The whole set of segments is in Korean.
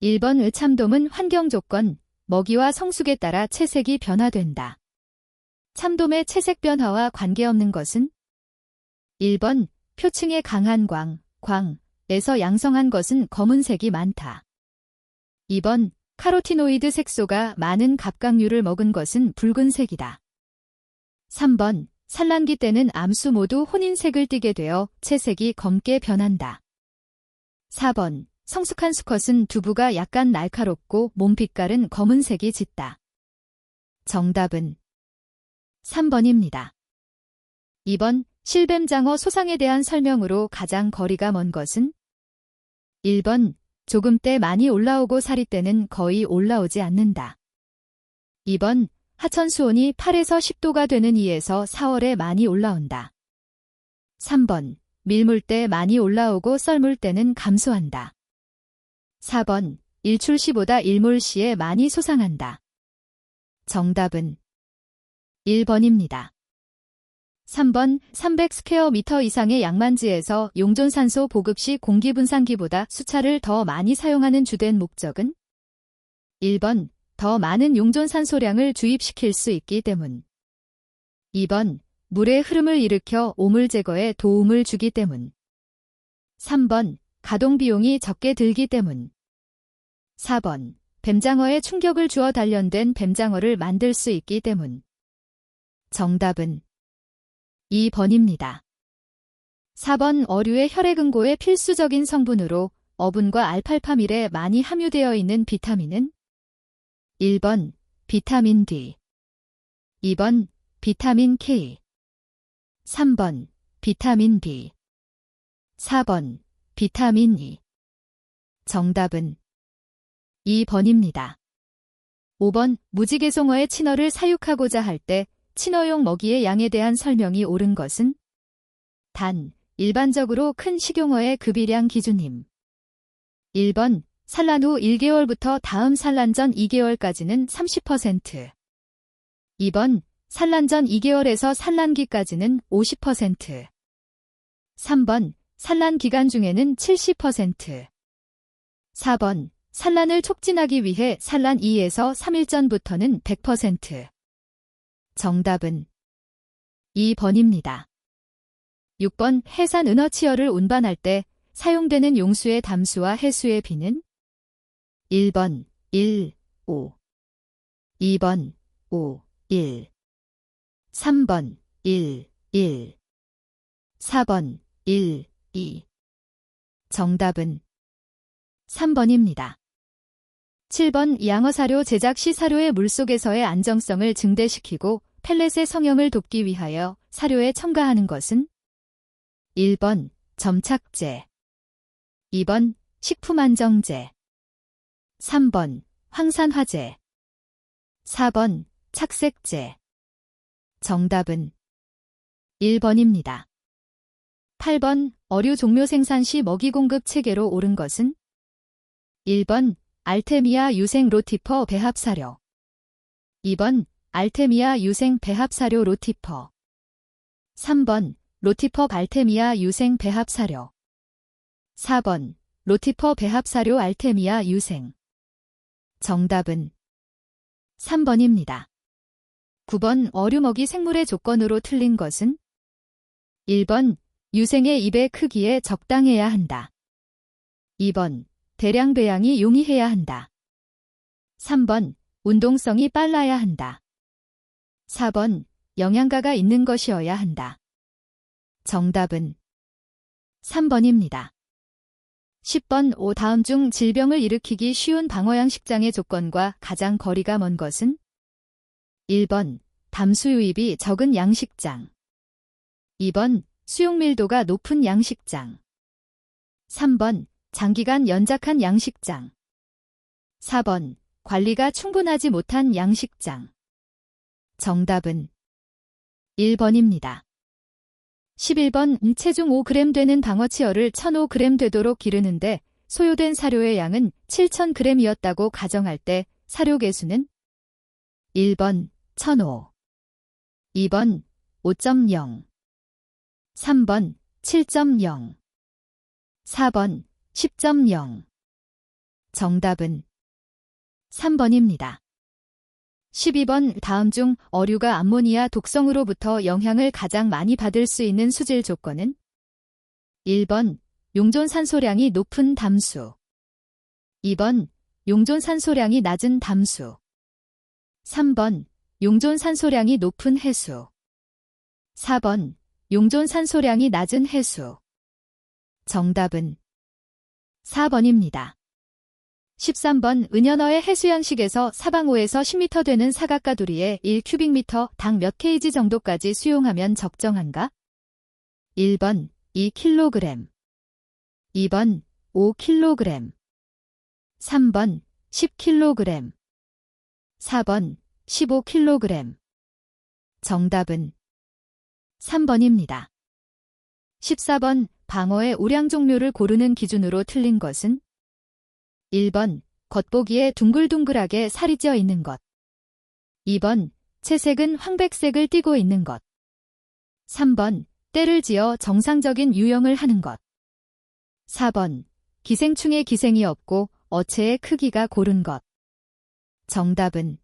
1번 의참돔은 환경조건, 먹이와 성숙에 따라 채색이 변화된다. 참돔의 채색 변화와 관계없는 것은? 1번 표층에 강한 광에서 양성한 것은 검은색이 많다. 2번 카로티노이드 색소가 많은 갑각류를 먹은 것은 붉은색이다. 3번 산란기 때는 암수 모두 혼인색을 띠게 되어 채색이 검게 변한다. 4번 성숙한 수컷은 두부가 약간 날카롭고 몸빛깔은 검은색이 짙다. 정답은 3번입니다. 2번 실뱀장어 소상에 대한 설명으로 가장 거리가 먼 것은? 1번 조금 때 많이 올라오고 사리 때는 거의 올라오지 않는다. 2번 하천 수온이 8에서 10도가 되는 2에서 4월에 많이 올라온다. 3번 밀물 때 많이 올라오고 썰물 때는 감소한다. 4번 일출 시보다 일몰 시에 많이 솟아난다. 정답은 1번입니다. 3번 300스퀘어미터 이상의 양만지에서 용존산소 보급 시 공기분산기보다 수차를 더 많이 사용하는 주된 목적은? 1번 더 많은 용존산소량을 주입시킬 수 있기 때문. 2번 물의 흐름을 일으켜 오물 제거에 도움을 주기 때문. 3번 가동 비용이 적게 들기 때문. 4번 뱀장어에 충격을 주어 단련된 뱀장어를 만들 수 있기 때문. 정답은 2번입니다. 4번 어류의 혈액응고에 필수적인 성분으로 어분과 알팔파밀에 많이 함유되어 있는 비타민은? 1번 비타민 D, 2번 비타민 K, 3번 비타민 B, 4번 비타민 E. 정답은 2번입니다. 5번 무지개송어의 친어를 사육하고자 할 때 친어용 먹이의 양에 대한 설명이 옳은 것은? 단, 일반적으로 큰 식용어의 급이량 기준임. 1번 산란 후 1개월부터 다음 산란 전 2개월까지는 30%. 2번 산란 전 2개월에서 산란기까지는 50%. 3번 산란 기간 중에는 70%. 4번 산란을 촉진하기 위해 산란 2에서 3일 전부터는 100%. 정답은 2번입니다. 6번 해산 은어치어를 운반할 때 사용되는 용수의 담수와 해수의 비는? 1번 1, 5, 2번 5, 1, 3번 1, 1, 4번 1, 2. 정답은 3번입니다. 7번 양어사료 제작 시 사료의 물속에서의 안정성을 증대시키고 펠렛의 성형을 돕기 위하여 사료에 첨가하는 것은? 1번 점착제, 2번 식품안정제, 3번 황산화제, 4번 착색제. 정답은 1번입니다. 8번 어류 종묘 생산 시 먹이 공급 체계로 옳은 것은? 1번 알테미아 유생 로티퍼 배합사료, 2번 알테미아 유생 배합사료 로티퍼, 3번 로티퍼 발테미아 유생 배합사료, 4번 로티퍼 배합사료 알테미아 유생. 정답은 3번입니다. 9번 어류 먹이 생물의 조건으로 틀린 것은? 1번 유생의 입의 크기에 적당해야 한다. 2번 대량 배양이 용이해야 한다. 3번 운동성이 빨라야 한다. 4번 영양가가 있는 것이어야 한다. 정답은 3번입니다. 10번 다음 중 질병을 일으키기 쉬운 방어양식장의 조건과 가장 거리가 먼 것은? 1번 담수 유입이 적은 양식장, 2번 수용 밀도가 높은 양식장, 3번 장기간 연작한 양식장, 4번 관리가 충분하지 못한 양식장. 정답은 1번입니다. 11번 체중 5g 되는 방어치어를 1,005g 되도록 기르는데 소요된 사료의 양은 7,000g이었다고 가정할 때 사료 개수는? 1번 1,005, 2번 5.0, 3번 7.0, 4번 10.0. 정답은 3번입니다. 12번 다음 중 어류가 암모니아 독성으로부터 영향을 가장 많이 받을 수 있는 수질 조건은 1번 용존 산소량이 높은 담수 2번 용존 산소량이 낮은 담수 3번 용존 산소량이 높은 해수 4번 용존 산소량이 낮은 해수 정답은 4번입니다. 13번 은연어의 해수 양식에서 사방 5에서 10m 되는 사각가두리에 1큐빅미터 당 몇 kg 정도까지 수용하면 적정한가? 1번 2kg 2번 5kg 3번 10kg 4번 15kg 정답은 3번입니다. 14번 방어의 우량 종류를 고르는 기준으로 틀린 것은 1번 겉보기에 둥글둥글하게 살이 쪄 있는 것 2번 채색은 황백색을 띠고 있는 것 3번 때를 지어 정상적인 유형을 하는 것 4번 기생충에 기생이 없고 어체의 크기가 고른 것 정답은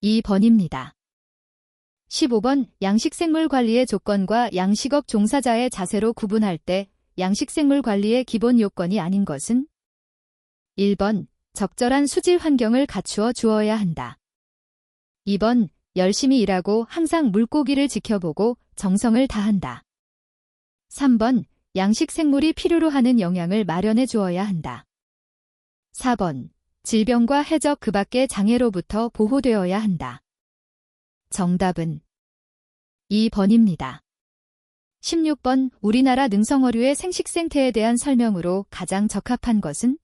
2번입니다. 15번 양식생물 관리의 조건과 양식업 종사자의 자세로 구분할 때 양식생물 관리의 기본 요건이 아닌 것은 1번 적절한 수질 환경을 갖추어 주어야 한다. 2번 열심히 일하고 항상 물고기를 지켜보고 정성을 다한다. 3번 양식생물이 필요로 하는 영양을 마련해 주어야 한다. 4번 질병과 해적 그 밖의 장애로부터 보호되어야 한다. 정답은 2번입니다. 16번 우리나라 능성어류의 생식생태에 대한 설명으로 가장 적합한 것은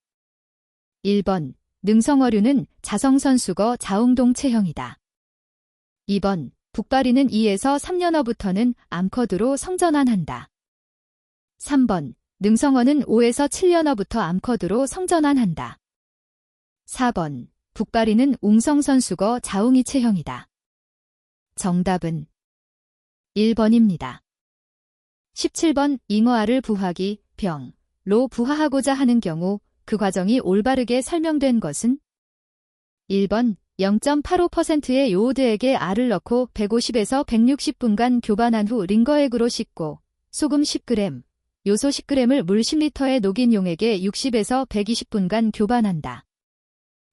1번 능성어류는 자성선수거 자웅동체형이다. 2번 북바리는 2에서 3년어부터는 암컷으로 성전환한다. 3번 능성어는 5에서 7년어부터 암컷으로 성전환한다. 4번 북바리는 웅성선수거 자웅이체형이다. 정답은 1번입니다. 17번 잉어알을 부화기, 병로 부화하고자 하는 경우 그 과정이 올바르게 설명된 것은 1번 0.85%의 요오드액에 알을 넣고 150에서 160분간 교반한 후 링거액으로 씻고 소금 10g, 요소 10g을 물 10리터에 녹인 용액에 60에서 120분간 교반한다.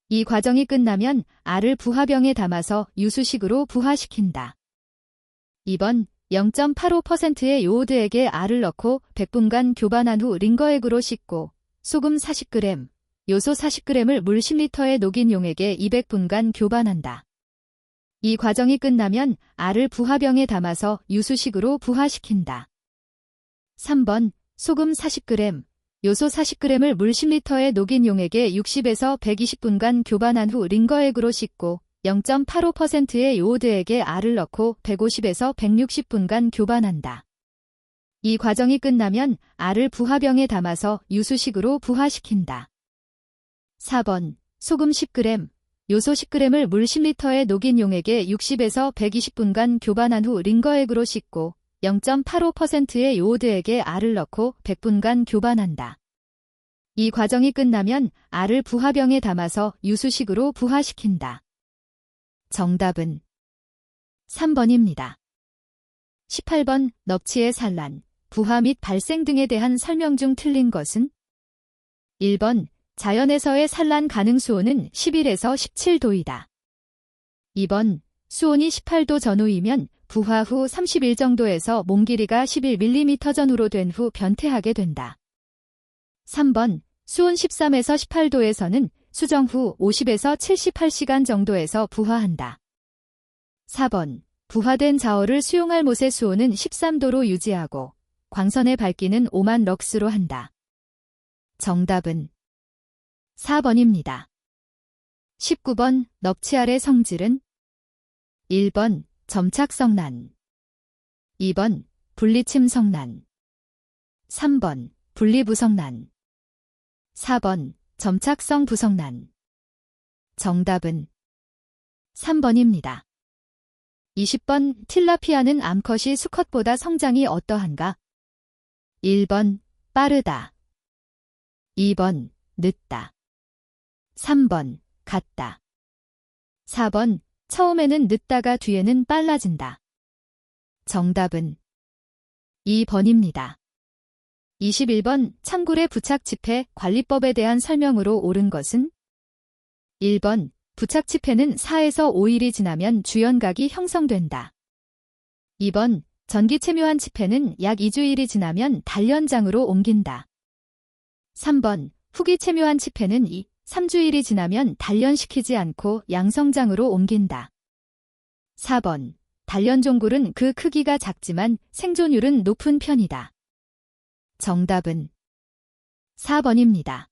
이 과정이 끝나면 알을 부화병에 담아서 유수식으로 부화시킨다. 2번 0.85%의 요오드액에 알을 넣고 100분간 교반한 후 링거액으로 씻고 소금 40g, 요소 40g을 물 10리터에 녹인 용액에 200분간 교반한다. 이 과정이 끝나면 알을 부화병에 담아서 유수식으로 부화시킨다. 3번 소금 40g, 요소 40g을 물 10리터에 녹인 용액에 60에서 120분간 교반한 후 링거액으로 씻고 0.85%의 요오드액에 알을 넣고 150에서 160분간 교반한다. 이 과정이 끝나면 알을 부화병에 담아서 유수식으로 부화시킨다. 4번 소금 10g, 요소 10g을 물 10리터에 녹인 용액에 60에서 120분간 교반한 후 링거액으로 씻고 0.85%의 요오드액에 알을 넣고 100분간 교반한다. 이 과정이 끝나면 알을 부화병에 담아서 유수식으로 부화시킨다. 정답은 3번입니다. 18번 넙치의 산란, 부화 및 발생 등에 대한 설명 중 틀린 것은 1번 자연에서의 산란 가능 수온은 11에서 17도이다. 2번 수온이 18도 전후이면 부화 후 30일 정도에서 몸 길이가 11mm 전후로 된 후 변태하게 된다. 3번 수온 13에서 18도에서는 수정 후 50에서 78시간 정도에서 부화한다. 4번 부화된 자어를 수용할 못의 수온은 13도로 유지하고 광선의 밝기는 5만 럭스로 한다. 정답은 4번입니다. 19번 넙치알의 성질은 1번 점착성난 2번 분리침성난 3번 분리부성난 4번 점착성 부성난 정답은 3번입니다. 20번 틸라피아는 암컷이 수컷보다 성장이 어떠한가? 1번 빠르다 2번 늦다 3번, 같다. 4번, 처음에는 늦다가 뒤에는 빨라진다. 정답은 2번입니다. 21번, 창굴의 부착지폐 관리법에 대한 설명으로 옳은 것은? 1번, 부착지폐는 4에서 5일이 지나면 주연각이 형성된다. 2번, 전기체묘한 지폐는 약 2주일이 지나면 단련장으로 옮긴다. 3번, 후기체묘한 지폐는 3주일이 지나면 단련시키지 않고 양성장으로 옮긴다. 4번, 단련종굴은 그 크기가 작지만 생존율은 높은 편이다. 정답은 4번입니다.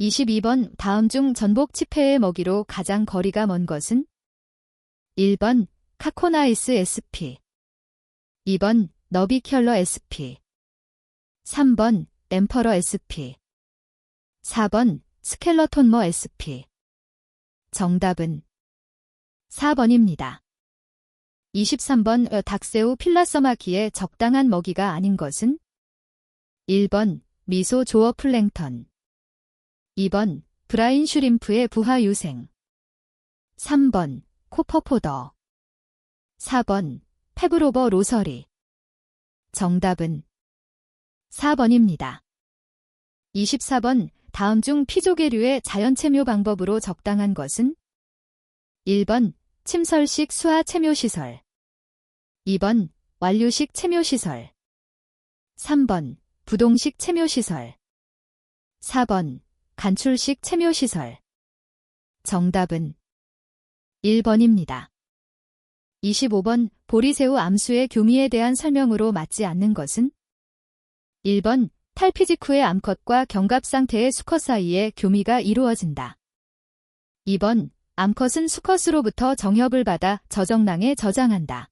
22번, 다음 중 전복 지폐의 먹이로 가장 거리가 먼 것은? 1번, 카코나이스 SP 2번, 너비큘러 SP 3번, 엠퍼러 SP 4번, 스켈러톤머 SP 정답은 4번입니다. 23번, 닥새우 필라서마키의 적당한 먹이가 아닌 것은? 1번, 미소 조어 플랭턴 2번, 브라인 슈림프의 부화 유생 3번, 코퍼포더 4번, 페브로버 로서리 정답은 4번입니다. 24번, 다음 중 피조개류의 자연체묘 방법으로 적당한 것은? 1번, 침설식 수화 체묘시설 2번, 완류식 체묘시설 3번, 부동식 체묘시설 4번, 간출식 체묘시설 정답은 1번입니다. 25번, 보리새우 암수의 교미에 대한 설명으로 맞지 않는 것은? 1번, 탈피 직후의 암컷과 경갑 상태의 수컷 사이에 교미가 이루어진다. 2번, 암컷은 수컷으로부터 정협을 받아 저정낭에 저장한다.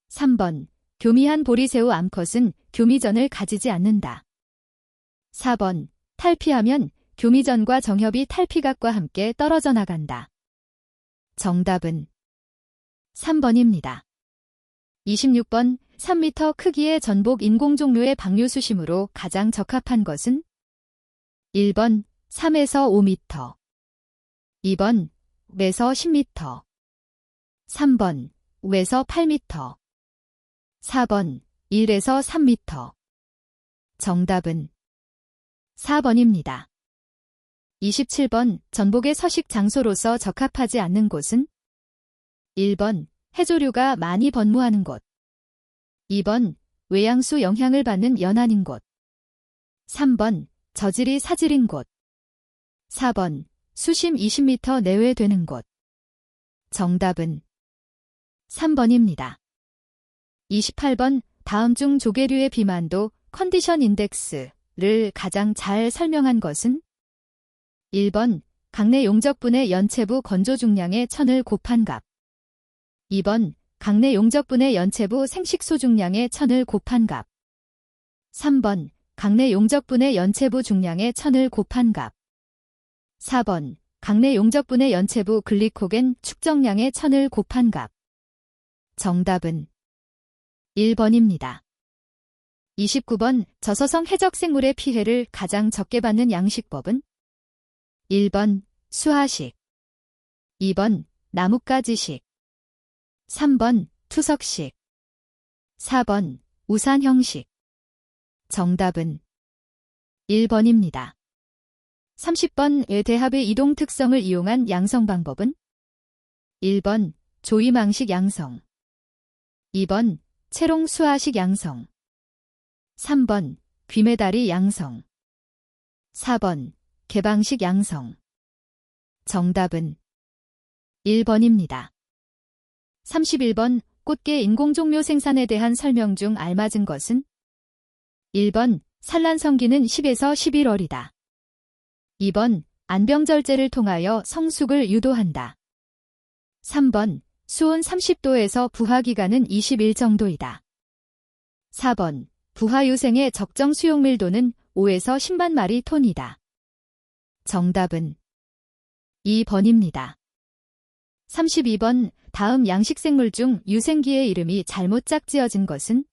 3번, 교미한 보리새우 암컷은 교미전을 가지지 않는다. 4번, 탈피하면 교미전과 정협이 탈피각과 함께 떨어져 나간다. 정답은 3번입니다. 26번, 3m 크기의 전복 인공종류의 방류수심으로 가장 적합한 것은? 1번, 3에서 5m 2번, 5에서 10m 3번, 5에서 8m 4번, 1에서 3m 정답은 4번입니다. 27번, 전복의 서식 장소로서 적합하지 않는 곳은? 1번, 해조류가 많이 번무하는 곳 2번, 외양수 영향을 받는 연안인 곳 3번, 저질이 사질인 곳 4번, 수심 20m 내외 되는 곳 정답은 3번입니다. 28번, 다음 중 조개류의 비만도 컨디션 인덱스를 가장 잘 설명한 것은? 1번, 강내 용적분의 연체부 건조 중량의 천을 곱한 값 2번, 강내 용적분의 연체부 생식소 중량의 천을 곱한 값 3번, 강내 용적분의 연체부 중량의 천을 곱한 값 4번, 강내 용적분의 연체부 글리코겐 축적량의 천을 곱한 값 정답은 1번입니다. 29번, 저서성 해적생물의 피해를 가장 적게 받는 양식법은? 1번, 수하식 2번, 나뭇가지식 3번, 투석식 4번, 우산형식 정답은 1번입니다. 30번, 대합의 이동 특성을 이용한 양성 방법은? 1번, 조이망식 양성 2번, 채롱 수하식 양성 3번, 귀메다리 양성 4번, 개방식 양성 정답은 1번입니다. 31번, 꽃게 인공종묘 생산에 대한 설명 중 알맞은 것은? 1번, 산란성기는 10에서 11월이다. 2번, 안병절제를 통하여 성숙을 유도한다. 3번, 수온 30도에서 부화기간은 20일 정도이다. 4번, 부화유생의 적정 수용 밀도는 5에서 10만 마리 톤이다. 정답은 2번입니다. 32번, 다음 양식생물 중 유생기의 이름이 잘못 짝지어진 것은?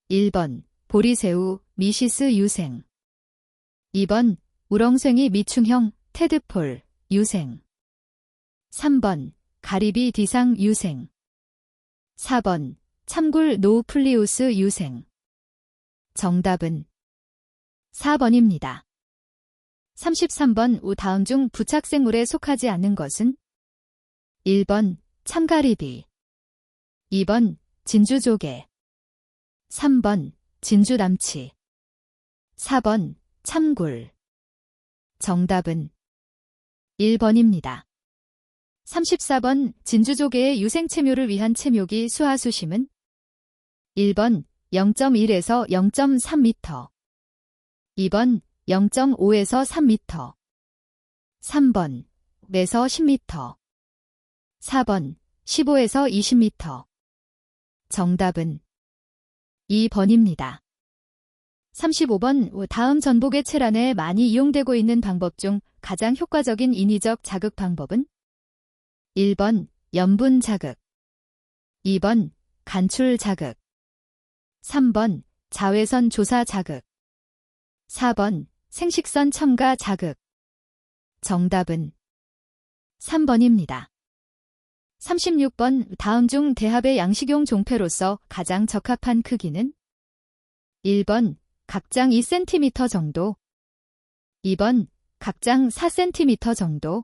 1번, 보리새우, 미시스 유생 2번, 우렁생이 미충형, 테드폴, 유생. 3번, 가리비 디상 유생. 4번, 참굴 노우플리우스 유생. 정답은 4번입니다. 33번 다음 중 부착생물에 속하지 않는 것은? 1번, 참가리비. 2번, 진주조개. 3번, 진주남치. 4번, 참굴. 정답은 1번입니다. 34번, 진주조개의 유생체묘를 위한 체묘기 수하수심은? 1번, 0.1에서 0.3m. 2번, 0.5에서 3m. 3번, 5에서 10m. 4번, 15에서 20m. 정답은 2번입니다. 35번, 다음 전복의 체란에 많이 이용되고 있는 방법 중 가장 효과적인 인위적 자극 방법은? 1번, 염분 자극. 2번, 간출 자극. 3번, 자외선 조사 자극. 4번, 생식선 첨가 자극. 정답은 3번입니다. 36번, 다음 중 대합의 양식용 종패로서 가장 적합한 크기는? 1번, 각장 2cm 정도. 2번, 각장 4cm 정도.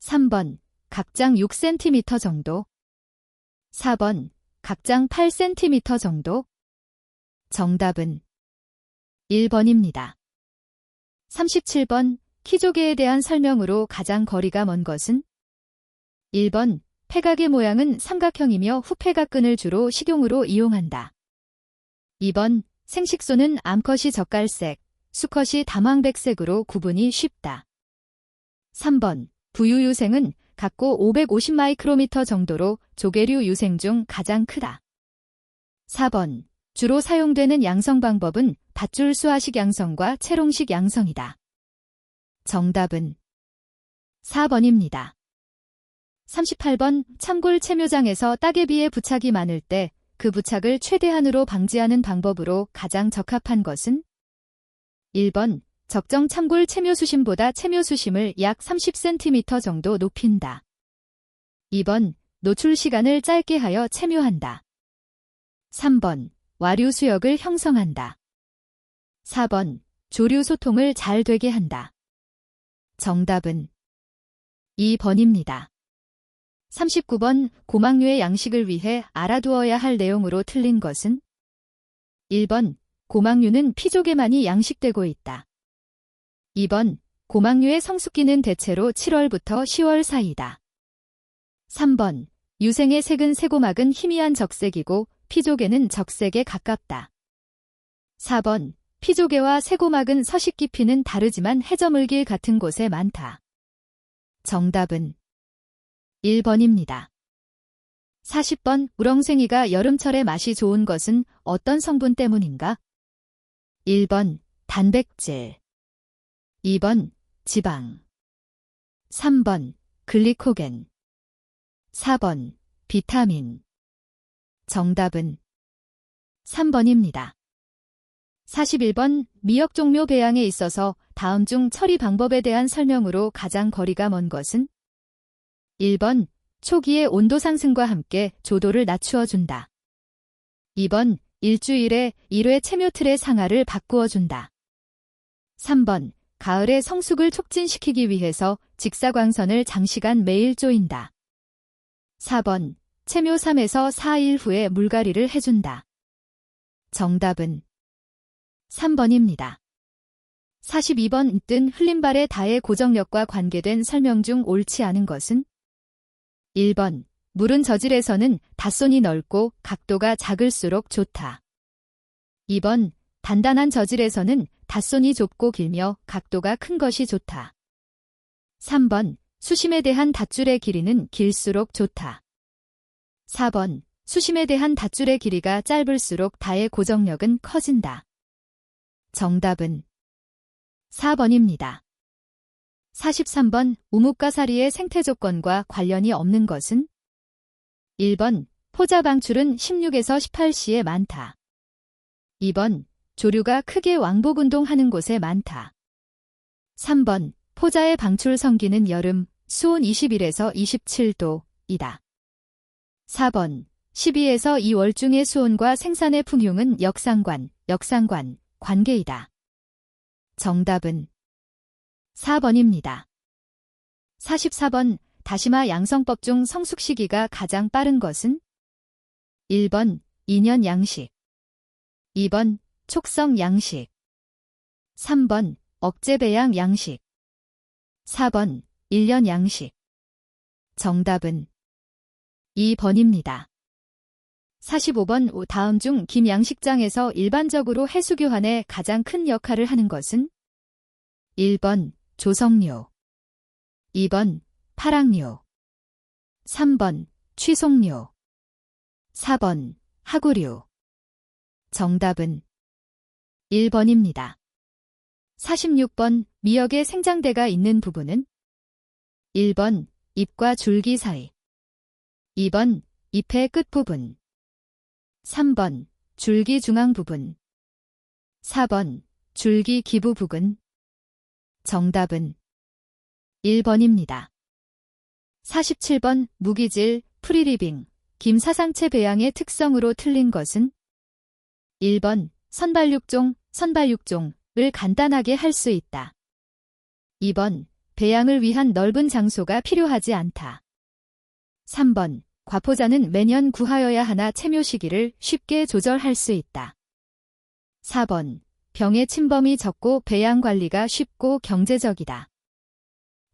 3번, 각장 6cm 정도. 4번, 각장 8cm 정도. 정답은 1번입니다. 37번, 키조개에 대한 설명으로 가장 거리가 먼 것은? 1번, 폐각의 모양은 삼각형이며 후폐각근을 주로 식용으로 이용한다. 2번, 생식소는 암컷이 젓갈색, 수컷이 담황백색으로 구분이 쉽다. 3번, 부유유생은 각고 550마이크로미터 정도로 조개류 유생 중 가장 크다. 4번, 주로 사용되는 양성 방법은 밧줄 수화식 양성과 채롱식 양성이다. 정답은 4번입니다. 38번, 참굴 체묘장에서 따개비의 부착이 많을 때 그 부착을 최대한으로 방지하는 방법으로 가장 적합한 것은? 1번, 적정 참굴 체묘수심보다 체묘수심을 약 30cm 정도 높인다. 2번, 노출 시간을 짧게 하여 체묘한다. 3번, 와류 수역을 형성한다. 4번, 조류 소통을 잘 되게 한다. 정답은 2번입니다. 39번, 고막류의 양식을 위해 알아두어야 할 내용으로 틀린 것은? 1번, 고막류는 피조개만이 양식되고 있다. 2번, 고막류의 성숙기는 대체로 7월부터 10월 사이다. 3번, 유생의 색은 새고막은 희미한 적색이고 피조개는 적색에 가깝다. 4번, 피조개와 새고막은 서식 깊이는 다르지만 해저물길 같은 곳에 많다. 정답은 1번입니다. 40번, 우렁생이가 여름철에 맛이 좋은 것은 어떤 성분 때문인가? 1번, 단백질. 2번, 지방. 3번, 글리코겐. 4번, 비타민. 정답은 3번입니다. 41번, 미역 종묘 배양에 있어서 다음 중 처리 방법에 대한 설명으로 가장 거리가 먼 것은? 1번, 초기의 온도 상승과 함께 조도를 낮추어 준다. 2번, 일주일에 1회 체묘틀의 상하를 바꾸어 준다. 3번, 가을에 성숙을 촉진시키기 위해서 직사광선을 장시간 매일 조인다. 4번, 체묘 3에서 4일 후에 물갈이를 해준다. 정답은 3번입니다. 42번, 뜬 흘림발의 다의 고정력과 관계된 설명 중 옳지 않은 것은? 1번, 물은 저질에서는 닷손이 넓고 각도가 작을수록 좋다. 2번, 단단한 저질에서는 닷손이 좁고 길며 각도가 큰 것이 좋다. 3번, 수심에 대한 닷줄의 길이는 길수록 좋다. 4번, 수심에 대한 닷줄의 길이가 짧을수록 다의 고정력은 커진다. 정답은 4번입니다. 43번, 우뭇가사리의 생태 조건과 관련이 없는 것은? 1번, 포자 방출은 16에서 18시에 많다. 2번, 조류가 크게 왕복 운동하는 곳에 많다. 3번, 포자의 방출 성기는 여름, 수온 21에서 27도이다. 4번 12에서 2월 중의 수온과 생산의 풍흉은 역상관, 관계이다. 정답은 4번입니다. 44번 다시마 양성법 중 성숙 시기가 가장 빠른 것은 1번 2년 양식, 2번 촉성 양식, 3번 억제 배양 양식, 4번 1년 양식. 정답은 2번입니다. 45번 다음 중 김 양식장에서 일반적으로 해수교환에 가장 큰 역할을 하는 것은 1번 조성료, 2번 파랑료, 3번 취송료, 4번 하구료. 정답은 1번입니다. 46번 미역의 생장대가 있는 부분은 1번 잎과 줄기 사이, 2번 잎의 끝부분, 3번 줄기 중앙 부분, 4번 줄기 기부 부분. 정답은 1번입니다. 47번 무기질, 프리리빙, 김 사상체 배양의 특성으로 틀린 것은 1번 선발육종을 간단하게 할 수 있다. 2번 배양을 위한 넓은 장소가 필요하지 않다. 3번 과포자는 매년 구하여야 하나 체묘 시기를 쉽게 조절할 수 있다. 4번 병의 침범이 적고 배양 관리가 쉽고 경제적이다.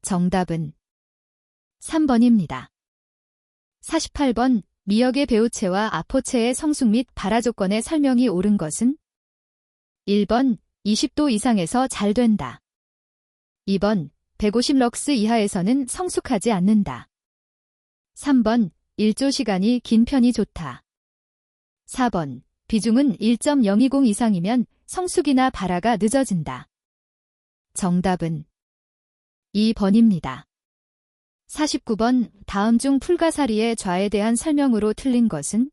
정답은 3번입니다. 48번 미역의 배우체와 아포체의 성숙 및 발화 조건의 설명이 옳은 것은 1번 20도 이상에서 잘 된다. 2번 150럭스 이하에서는 성숙하지 않는다. 3번 일조 시간이 긴 편이 좋다. 4번 비중은 1.020 이상이면 성숙이나 발화가 늦어진다. 정답은 2번입니다. 49번 다음 중 풀가사리의 좌에 대한 설명으로 틀린 것은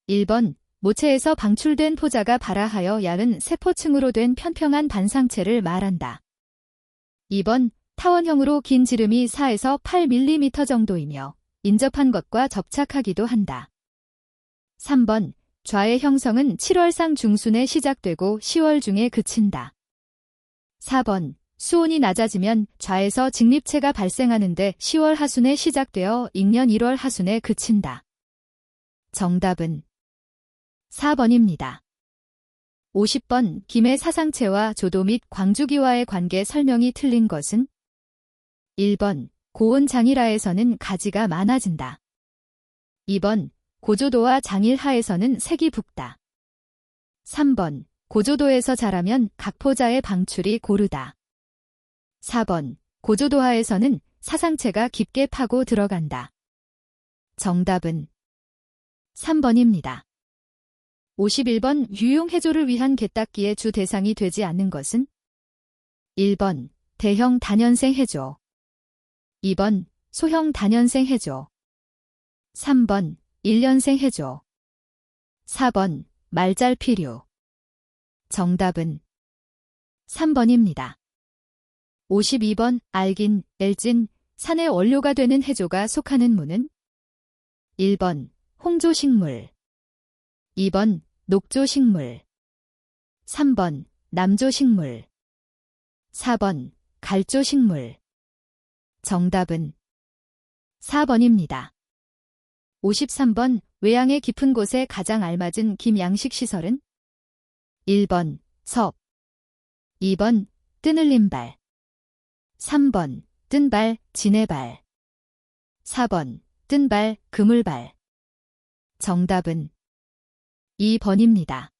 1번 모체에서 방출된 포자가 발화하여 얇은 세포층으로 된 편평한 반상체를 말한다. 2번 타원형으로 긴 지름이 4에서 8mm 정도이며 인접한 것과 접착하기도 한다. 3번 좌의 형성은 7월상 중순에 시작되고 10월 중에 그친다. 4번 수온이 낮아지면 좌에서 직립체가 발생하는데 10월 하순에 시작되어 잉년 1월 하순에 그친다. 정답은 4번입니다. 50번 김의 사상체와 조도 및 광주기와의 관계 설명이 틀린 것은 1번 고온 장일하에서는 가지가 많아진다. 2번 고조도와 장일하에서는 색이 붉다. 3번 고조도에서 자라면 각포자의 방출이 고르다. 4번 고조도하에서는 사상체가 깊게 파고 들어간다. 정답은 3번입니다. 51번 유용해조를 위한 갯닦기의 주 대상이 되지 않는 것은 1번 대형 다년생 해조, 2번 소형 다년생 해조, 3번 1년생 해조, 4번 말잘피류. 정답은 3번입니다. 52번 알긴, 엘진, 산의 원료가 되는 해조가 속하는 무는 1번 홍조식물, 2번 녹조식물, 3번 남조식물, 4번 갈조식물. 정답은 4번입니다. 53번 외양의 깊은 곳에 가장 알맞은 김 양식 시설은 1번 섭, 2번 뜨늘림발, 3번 뜬발, 진해발, 4번 뜬발, 그물발. 정답은 2번입니다.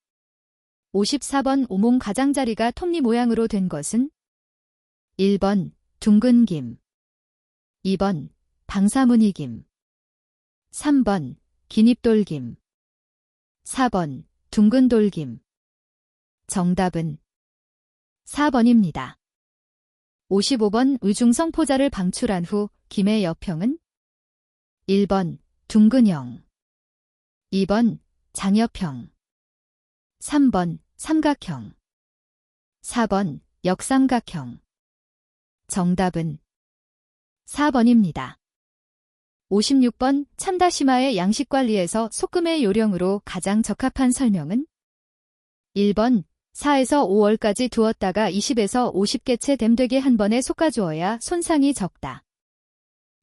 54번 오몽 가장자리가 톱니 모양으로 된 것은 1번 둥근 김, 2번 방사무늬김, 3번 기닙돌김, 4번 둥근돌김. 정답은 4번입니다. 55번 의중성 포자를 방출한 후 김의 여평은 1번 둥근형, 2번 장여평, 3번 삼각형, 4번 역삼각형. 정답은 4번입니다. 56번 참다시마의 양식관리에서 소금의 요령으로 가장 적합한 설명은? 1번 4에서 5월까지 두었다가 20에서 50개체 됨되게 한 번에 솎아주어야 손상이 적다.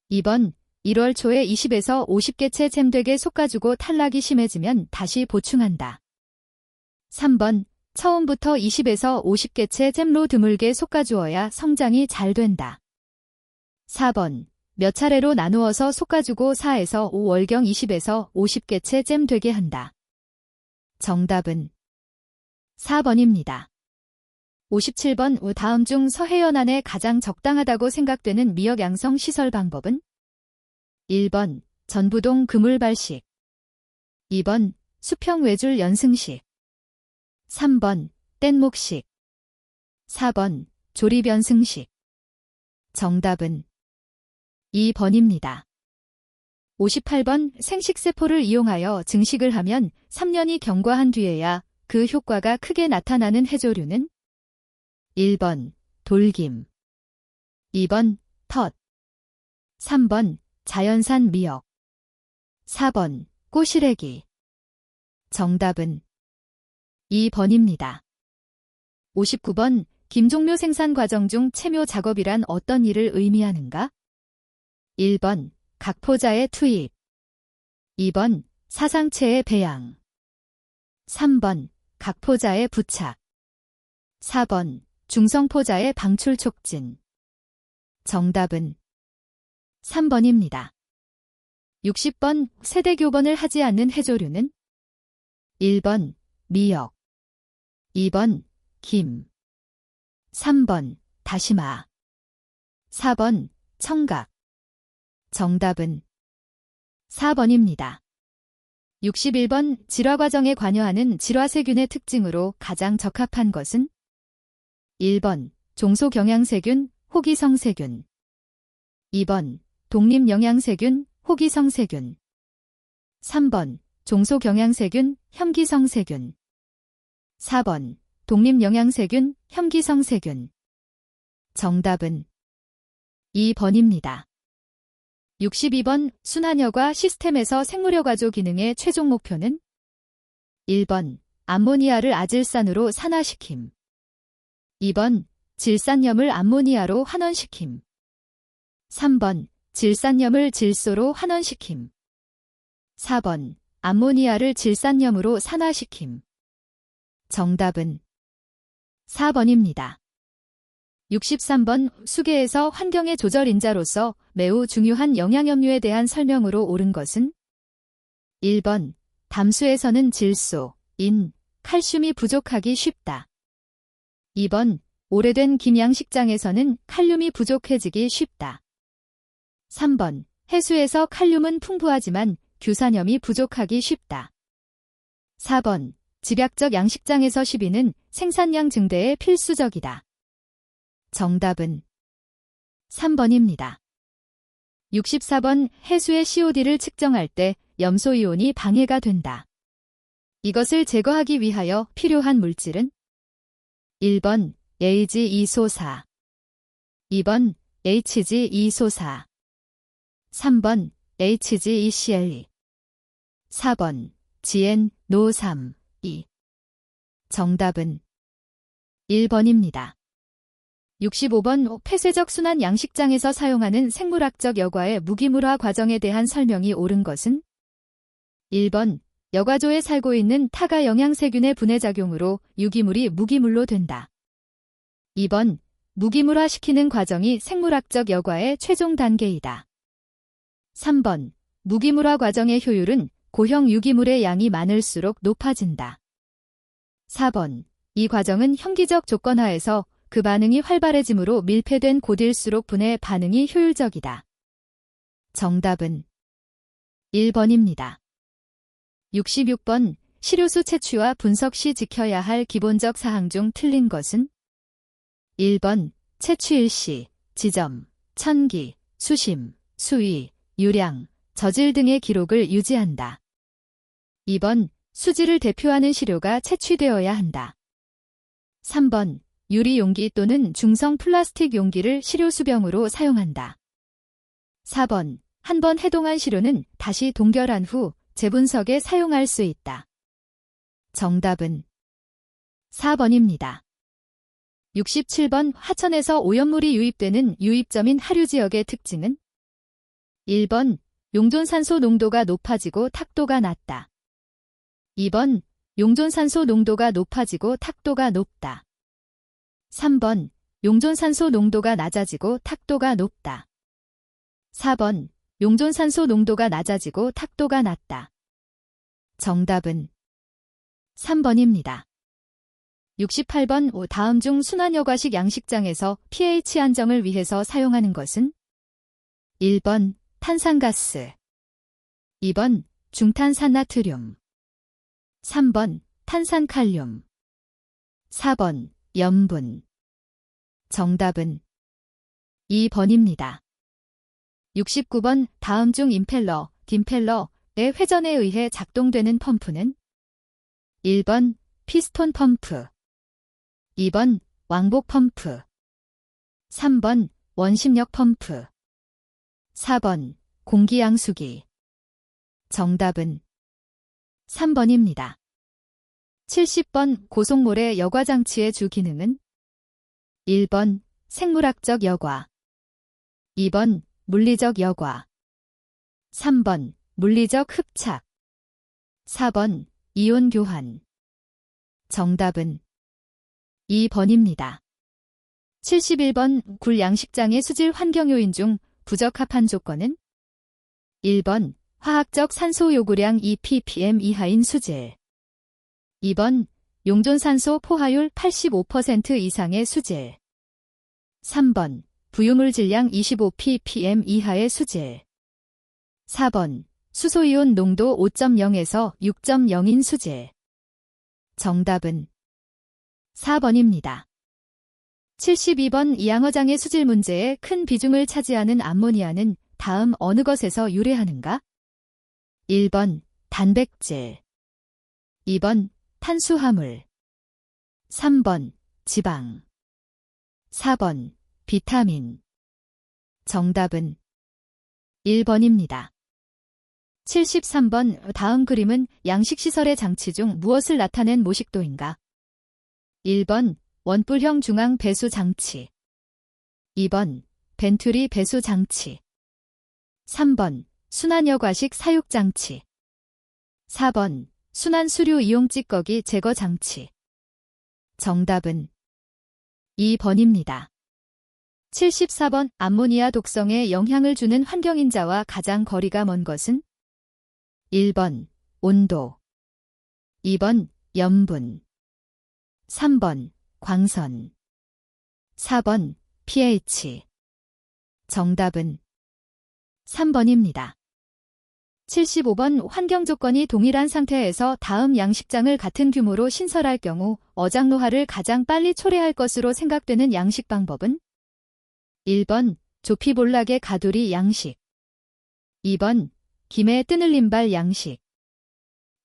2번 1월 초에 20에서 50개체 잼되게 솎아주고 탈락이 심해지면 다시 보충한다. 3번 처음부터 20에서 50개체 잼로 드물게 솎아주어야 성장이 잘 된다. 4번 몇 차례로 나누어서 솎아주고 4에서 5월경 20에서 50개체 잼 되게 한다. 정답은 4번입니다. 57번 다음 중 서해연안에 가장 적당하다고 생각되는 미역 양성 시설 방법은? 1번 전부동 그물발식 2번 수평 외줄 연승식 3번 뗏목식 4번 조립 연승식 정답은 2번입니다. 58번 생식세포를 이용하여 증식을 하면 3년이 경과한 뒤에야 그 효과가 크게 나타나는 해조류는? 1번 돌김 2번 텄 3번 자연산 미역 4번 꼬시래기 정답은 2번입니다. 59번 김종묘 생산 과정 중 채묘 작업이란 어떤 일을 의미하는가? 1번 각포자의 투입 2번 사상체의 배양 3번 각포자의 부착 4번 중성포자의 방출 촉진 정답은 3번입니다. 60번 세대교번을 하지 않는 해조류는? 1번 미역 2번 김 3번 다시마 4번 청각 정답은 4번입니다. 61번 질화 과정에 관여하는 질화세균의 특징으로 가장 적합한 것은? 1번 종소경향세균, 호기성세균 2번 독립영양세균, 호기성세균 3번 종소경향세균, 혐기성세균 4번 독립영양세균, 혐기성세균 정답은 2번입니다. 62번 순환여과 시스템에서 생물여 가조 기능의 최종 목표는? 1번 암모니아를 아질산으로 산화시킴 2번 질산염을 암모니아로 환원시킴 3번 질산염을 질소로 환원시킴 4번 암모니아를 질산염으로 산화시킴 정답은 4번입니다. 63번 수계에서 환경의 조절 인자로서 매우 중요한 영양염류에 대한 설명으로 옳은 것은? 1번 담수에서는 질소, 인, 칼슘이 부족하기 쉽다. 2번 오래된 김양식장에서는 칼륨이 부족해지기 쉽다. 3번 해수에서 칼륨은 풍부하지만 규산염이 부족하기 쉽다. 4번 집약적 양식장에서 시비는 생산량 증대에 필수적이다. 정답은 3번입니다. 64번 해수의 COD를 측정할 때 염소이온이 방해가 된다. 이것을 제거하기 위하여 필요한 물질은? 1번 AG2소사 2번 HG2소사 3번 HG2CL 4번 GN-NO3 2 정답은 1번입니다. 65번 폐쇄적 순환 양식장에서 사용하는 생물학적 여과의 무기물화 과정에 대한 설명이 옳은 것은? 1번 여과조에 살고 있는 타가 영양세균의 분해작용으로 유기물이 무기물로 된다. 2번 무기물화시키는 과정이 생물학적 여과의 최종 단계이다. 3번 무기물화 과정의 효율은 고형 유기물의 양이 많을수록 높아진다. 4번 이 과정은 현기적 조건 하에서 그 반응이 활발해지므로 밀폐된 곳일수록 분해 반응이 효율적이다. 정답은 1번입니다. 66번 시료수 채취와 분석 시 지켜야 할 기본적 사항 중 틀린 것은? 1번 채취 일시, 지점, 천기, 수심, 수위, 유량, 저질 등의 기록을 유지한다. 2번 수질을 대표하는 시료가 채취되어야 한다. 3번 유리 용기 또는 중성 플라스틱 용기를 시료 수병으로 사용한다. 4번. 한 번 해동한 시료는 다시 동결한 후 재분석에 사용할 수 있다. 정답은 4번입니다. 67번. 하천에서 오염물이 유입되는 유입점인 하류지역의 특징은? 1번. 용존산소 농도가 높아지고 탁도가 낮다. 2번. 용존산소 농도가 높아지고 탁도가 높다. 3번. 용존산소 농도가 낮아지고 탁도가 높다. 4번. 용존산소 농도가 낮아지고 탁도가 낮다. 정답은 3번입니다. 68번. 다음 중 순환여과식 양식장에서 pH 안정을 위해서 사용하는 것은? 1번. 탄산가스. 2번. 중탄산나트륨. 3번. 탄산칼륨. 4번. 염분. 정답은 2번입니다. 69번. 다음 중 임펠러, 딤펠러의 회전에 의해 작동되는 펌프는? 1번. 피스톤 펌프. 2번. 왕복 펌프. 3번. 원심력 펌프. 4번. 공기양수기. 정답은 3번입니다. 70번. 고속모래 여과장치의 주 기능은? 1번. 생물학적 여과. 2번. 물리적 여과. 3번. 물리적 흡착. 4번. 이온 교환. 정답은 2번입니다. 71번. 굴 양식장의 수질 환경 요인 중 부적합한 조건은? 1번. 화학적 산소 요구량 2ppm 이하인 수질. 2번. 용존산소 포화율 85% 이상의 수질. 3번. 부유물 질량 25ppm 이하의 수질. 4번. 수소이온 농도 5.0에서 6.0인 수질. 정답은 4번입니다. 72번. 양어장의 수질 문제에 큰 비중을 차지하는 암모니아는 다음 어느 것에서 유래하는가? 1번. 단백질. 2번. 탄수화물. 3번. 지방. 4번. 비타민. 정답은 1번입니다. 73번. 다음 그림은 양식시설의 장치 중 무엇을 나타낸 모식도인가? 1번. 원뿔형 중앙 배수 장치. 2번. 벤투리 배수 장치. 3번. 순환여과식 사육 장치. 4번. 순환수류 이용 찌꺼기 제거 장치. 정답은 2번입니다. 74번. 암모니아 독성에 영향을 주는 환경인자와 가장 거리가 먼 것은? 1번. 온도. 2번. 염분. 3번. 광선. 4번. pH. 정답은 3번입니다. 75번. 환경 조건이 동일한 상태에서 다음 양식장을 같은 규모로 신설할 경우 어장노화를 가장 빨리 초래할 것으로 생각되는 양식 방법은? 1번. 조피볼락의 가두리 양식. 2번. 김의 뜨늘림발 양식.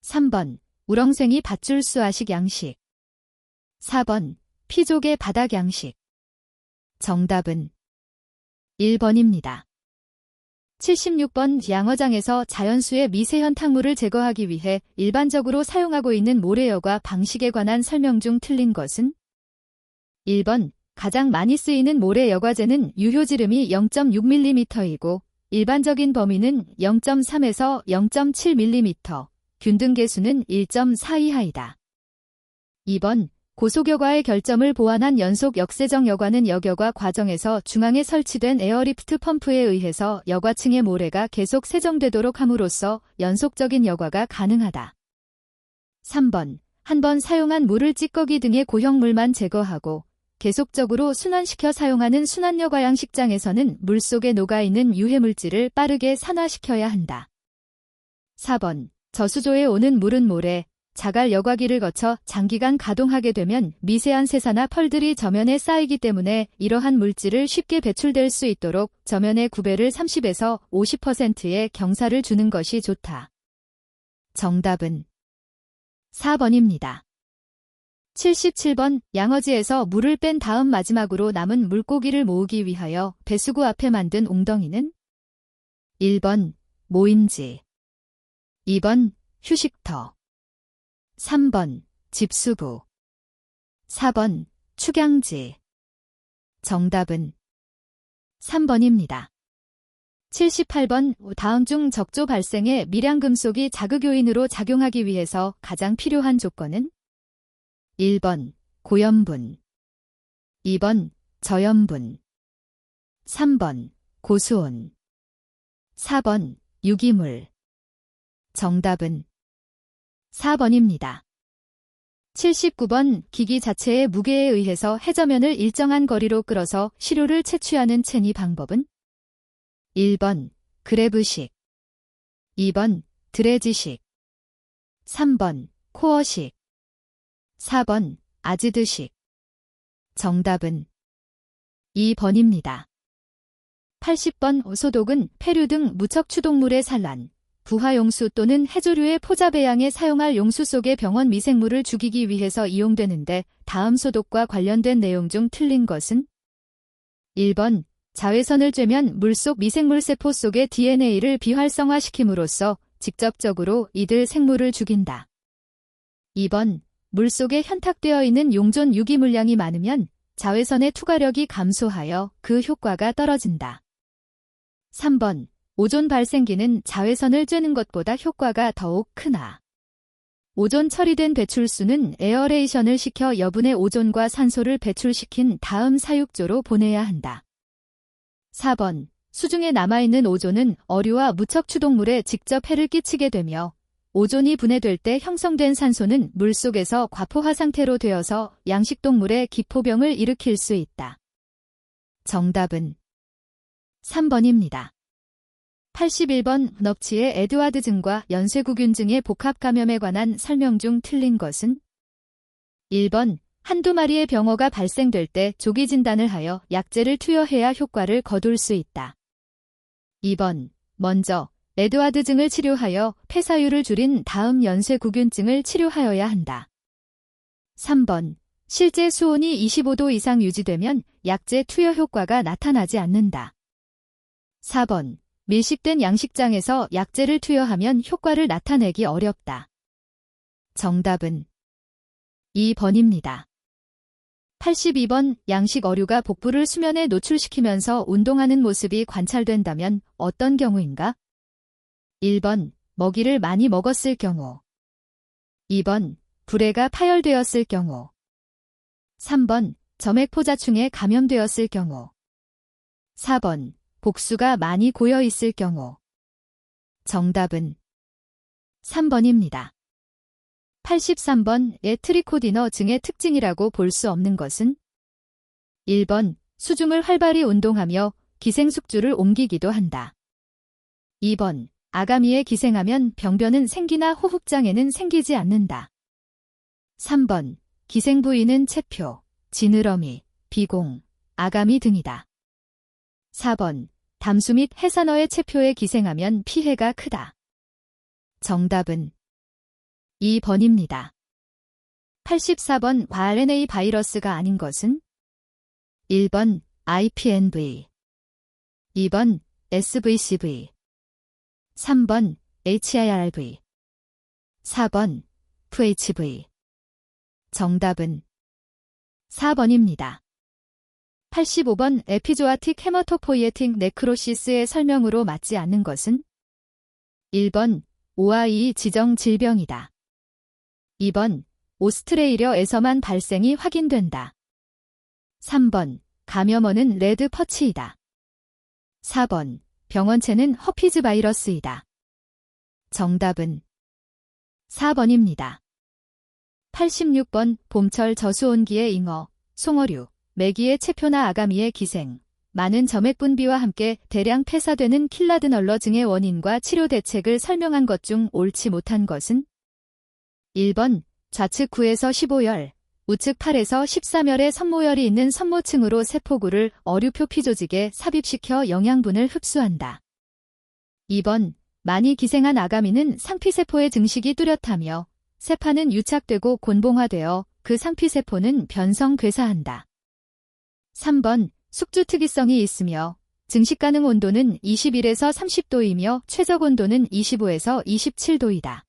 3번. 우렁생이 밧줄수아식 양식. 4번. 피족의 바닥 양식. 정답은 1번입니다. 76번. 양어장에서 자연수의 미세현 탕물을 제거하기 위해 일반적으로 사용하고 있는 모래여과 방식에 관한 설명 중 틀린 것은? 1번. 가장 많이 쓰이는 모래 여과제는 유효지름이 0.6mm이고 일반적인 범위는 0.3에서 0.7mm, 균등 계수는 1.4 이하이다. 2번. 고속여과의 결점을 보완한 연속 역세정 여과는 역여과 과정에서 중앙에 설치된 에어리프트 펌프에 의해서 여과층의 모래가 계속 세정되도록 함으로써 연속적인 여과가 가능하다. 3번. 한 번 사용한 물을 찌꺼기 등의 고형물만 제거하고 계속적으로 순환시켜 사용하는 순환여과 양식장에서는 물속에 녹아있는 유해물질을 빠르게 산화시켜야 한다. 4번. 저수조에 오는 물은 모래, 자갈 여과기를 거쳐 장기간 가동하게 되면 미세한 세사나 펄들이 저면에 쌓이기 때문에 이러한 물질을 쉽게 배출될 수 있도록 저면의 구배를 30에서 50%의 경사를 주는 것이 좋다. 정답은 4번입니다. 77번 양어지에서 물을 뺀 다음 마지막으로 남은 물고기를 모으기 위하여 배수구 앞에 만든 웅덩이는 1번 모임지, 2번 휴식터, 3번 집수구, 4번 축양지. 정답은 3번입니다. 78번 다음 중 적조 발생에 밀양금속이 자극요인으로 작용하기 위해서 가장 필요한 조건은 1번 고염분, 2번 저염분, 3번 고수온, 4번 유기물. 정답은 4번입니다. 79번 기기 자체의 무게에 의해서 해저면을 일정한 거리로 끌어서 시료를 채취하는 채니 방법은 1번 그래브식, 2번 드레지식, 3번 코어식, 4번 아지드식. 정답은 2번입니다. 80번 소독은 폐류 등 무척 추동물의 산란, 부화용수 또는 해조류의 포자 배양에 사용할 용수 속의 병원 미생물을 죽이기 위해서 이용되는데 다음 소독과 관련된 내용 중 틀린 것은 1번 자외선을 쬐면 물속 미생물 세포 속의 DNA를 비활성화시킴으로써 직접적으로 이들 생물을 죽인다. 2번 물속에 현탁되어 있는 용존 유기물량이 많으면 자외선의 투과력이 감소하여 그 효과가 떨어진다. 3번 오존 발생기는 자외선을 쬐는 것보다 효과가 더욱 크나. 오존 처리된 배출수는 에어레이션을 시켜 여분의 오존과 산소를 배출시킨 다음 사육조로 보내야 한다. 4번 수중에 남아있는 오존은 어류와 무척 추동물에 직접 해를 끼치게 되며 오존이 분해될 때 형성된 산소는 물속에서 과포화 상태로 되어서 양식동물의 기포병을 일으킬 수 있다. 정답은 3번입니다. 81번 넙치의 에드와드증과 연쇄구균증의 복합감염에 관한 설명 중 틀린 것은 1번 한두 마리의 병어가 발생될 때 조기 진단을 하여 약제를 투여해야 효과를 거둘 수 있다. 2번 먼저 에드와드증을 치료하여 폐사율을 줄인 다음 연쇄구균증을 치료하여야 한다. 3번 실제 수온이 25도 이상 유지되면 약제 투여 효과가 나타나지 않는다. 4번 밀식된 양식장에서 약제를 투여하면 효과를 나타내기 어렵다. 정답은 2번입니다. 82번 양식 어류가 복부를 수면에 노출시키면서 운동하는 모습이 관찰된다면 어떤 경우인가? 1번 먹이를 많이 먹었을 경우, 2번 불에가 파열되었을 경우, 3번 점액포자충에 감염되었을 경우, 4번 복수가 많이 고여 있을 경우. 정답은 3번입니다. 83번의 트리코디너 증의 특징이라고 볼 수 없는 것은 1번 수중을 활발히 운동하며 기생숙주를 옮기기도 한다. 2번 아가미에 기생하면 병변은 생기나 호흡장애는 생기지 않는다. 3번 기생 부위는 체표, 지느러미, 비공, 아가미 등이다. 4번 담수 및 해산어의 체표에 기생하면 피해가 크다. 정답은 2번입니다. 84번 RNA 바이러스가 아닌 것은 1번 IPNV, 2번 SVCV, 3번 HIRV, 4번 VHV. 정답은 4번입니다. 85번 에피조아틱 헤머토포이에틱 네크로시스의 설명으로 맞지 않는 것은 1번 OIE 지정 질병이다. 2번 오스트레일리아에서만 발생이 확인된다. 3번 감염원은 레드 퍼치이다. 4번 병원체는 허피즈 바이러스이다. 정답은 4번입니다. 86번 봄철 저수온기의 잉어, 송어류, 메기의 체표나 아가미의 기생, 많은 점액분비와 함께 대량 폐사되는 킬라드널러증의 원인과 치료 대책을 설명한 것 중 옳지 못한 것은 1번 좌측 9에서 15열, 우측 8에서 13열의 선모열이 있는 선모층으로 세포구를 어류표피 조직에 삽입시켜 영양분을 흡수한다. 2번 많이 기생한 아가미는 상피세포의 증식이 뚜렷하며 세파는 유착되고 곤봉화되어 그 상피세포는 변성괴사한다. 3번, 숙주 특이성이 있으며 증식 가능 온도는 21에서 30도이며 최적 온도는 25에서 27도이다.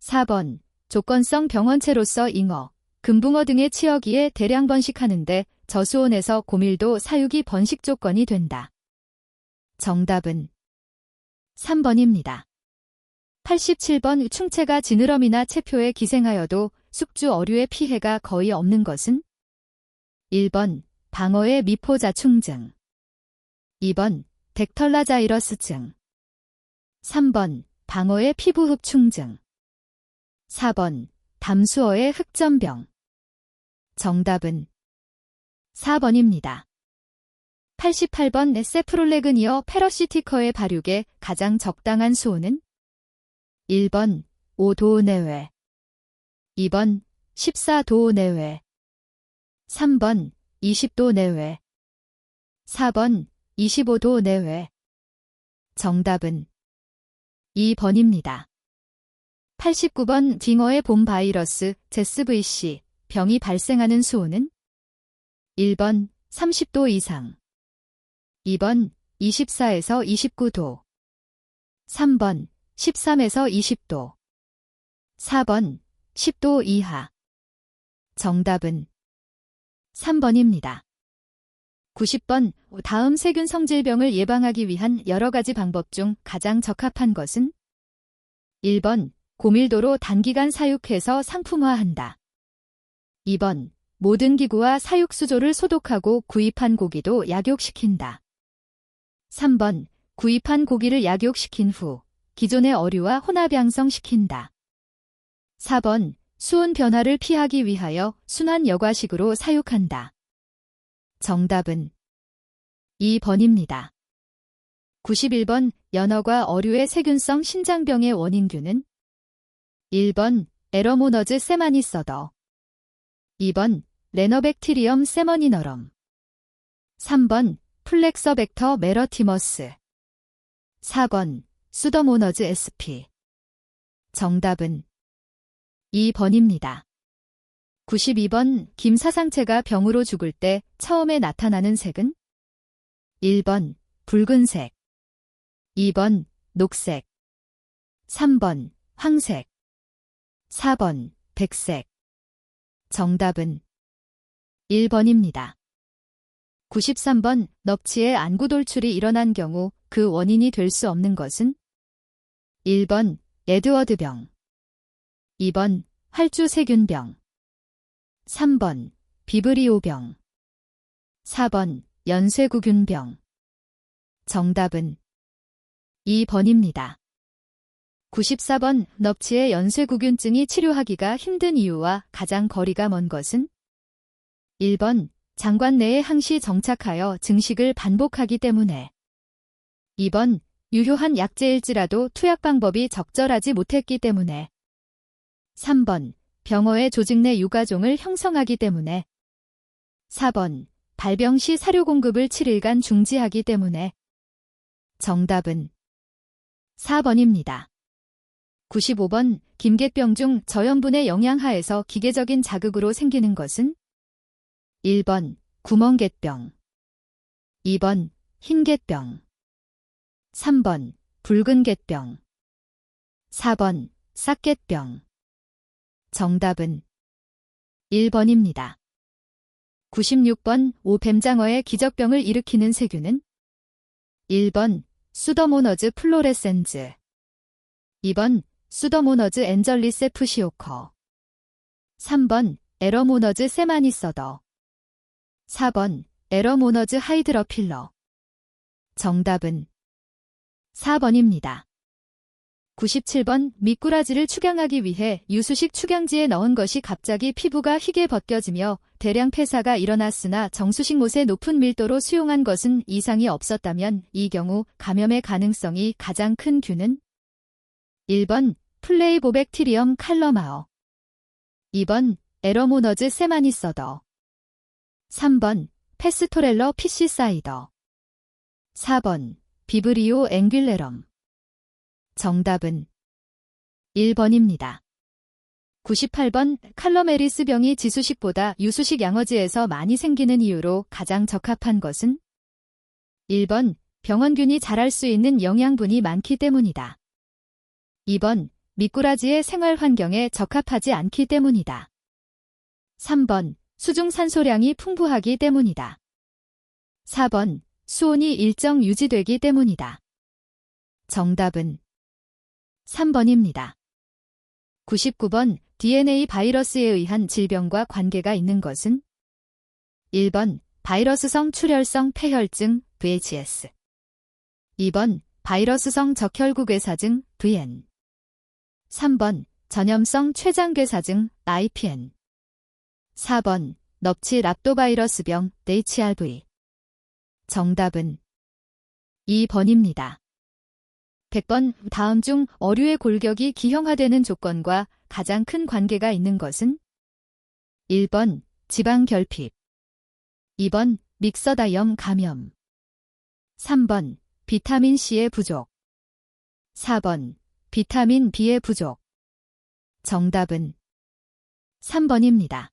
4번, 조건성 병원체로서 잉어, 금붕어 등의 치어기에 대량 번식하는데 저수온에서 고밀도 사육이 번식 조건이 된다. 정답은 3번입니다. 87번, 충체가 지느러미나 체표에 기생하여도 숙주 어류의 피해가 거의 없는 것은? 1번, 방어의 미포자충증. 2번, 덱털라자이러스증. 3번, 방어의 피부흡충증. 4번, 담수어의 흑점병. 정답은 4번입니다. 88번, 세프롤레그니어 패러시티커의 발육에 가장 적당한 수온은? 1번, 5도 내외. 2번, 14도 내외. 3번, 20도 내외. 4번, 25도 내외. 정답은 2번입니다. 89번, 딩어의 봄 바이러스 ZVC 병이 발생하는 수온은? 1번, 30도 이상. 2번, 24에서 29도. 3번, 13에서 20도. 4번, 10도 이하. 정답은 3번입니다. 90번, 다음 세균 성질병을 예방하기 위한 여러 가지 방법 중 가장 적합한 것은? 1번, 고밀도로 단기간 사육해서 상품화한다. 2번, 모든 기구와 사육수조를 소독하고 구입한 고기도 약육시킨다. 3번, 구입한 고기를 약육시킨 후 기존의 어류와 혼합 양성시킨다. 4번, 수온 변화를 피하기 위하여 순환 여과식으로 사육한다. 정답은 2번입니다. 91번, 연어과 어류의 세균성 신장병의 원인균은? 1번, 에러모너즈 세마니서더. 2번, 레너백티리엄 세머니너럼. 3번, 플렉서벡터 메러티머스. 4번, 수더모너즈 sp. 정답은 2번입니다. 92번, 김사상체가 병으로 죽을 때 처음에 나타나는 색은? 1번, 붉은색. 2번, 녹색. 3번, 황색. 4번, 백색. 정답은 1번입니다. 93번, 넙치의 안구 돌출이 일어난 경우 그 원인이 될 수 없는 것은? 1번, 에드워드병. 2번, 활주세균병. 3번, 비브리오병. 4번, 연쇄구균병. 정답은 2번입니다. 94번, 넙치의 연쇄구균증이 치료하기가 힘든 이유와 가장 거리가 먼 것은? 1번, 장관 내에 항시 정착하여 증식을 반복하기 때문에. 2번, 유효한 약제일지라도 투약 방법이 적절하지 못했기 때문에. 3번, 병어의 조직 내 유가종을 형성하기 때문에. 4번, 발병 시 사료 공급을 7일간 중지하기 때문에. 정답은 4번입니다. 95번, 김계병 중 저염분의 영향 하에서 기계적인 자극으로 생기는 것은? 1번, 구멍계병. 2번, 흰계병. 3번, 붉은계병. 4번, 싹계병. 정답은 1번입니다. 96번, 오뱀장어의 기적병을 일으키는 세균은? 1번, 수더모너즈 플로레센즈. 2번, 수더모너즈 엔젤리세프시오커. 3번, 에러모너즈 세마니서더. 4번, 에러모너즈 하이드러필러. 정답은 4번입니다. 97번, 미꾸라지를 축양하기 위해 유수식 축양지에 넣은 것이 갑자기 피부가 희게 벗겨지며 대량 폐사가 일어났으나 정수식 못의 높은 밀도로 수용한 것은 이상이 없었다면 이 경우 감염의 가능성이 가장 큰 균은? 1번, 플레이보백티리엄 칼러마어. 2번, 에러모너즈 세마니서더. 3번, 페스토렐러 피시사이더. 4번, 비브리오 앵귤레럼. 정답은 1번입니다. 98번 칼럼에리스병이 지수식보다 유수식 양어지에서 많이 생기는 이유로 가장 적합한 것은 1번 병원균이 자랄 수 있는 영양분이 많기 때문이다. 2번 미꾸라지의 생활 환경에 적합하지 않기 때문이다. 3번 수중 산소량이 풍부하기 때문이다. 4번 수온이 일정 유지되기 때문이다. 정답은 3번입니다. 99번 DNA 바이러스에 의한 질병과 관계가 있는 것은 1번 바이러스성 출혈성 폐혈증 VHS 2번 바이러스성 적혈구괴사증 VN 3번 전염성 췌장괴사증 IPN 4번 넙치 랍도바이러스병 HRV 정답은 2번입니다. 100번 다음 중 어류의 골격이 기형화되는 조건과 가장 큰 관계가 있는 것은 1번 지방 결핍 2번 믹서다이엄 감염 3번 비타민 C의 부족 4번 비타민 B의 부족 정답은 3번입니다.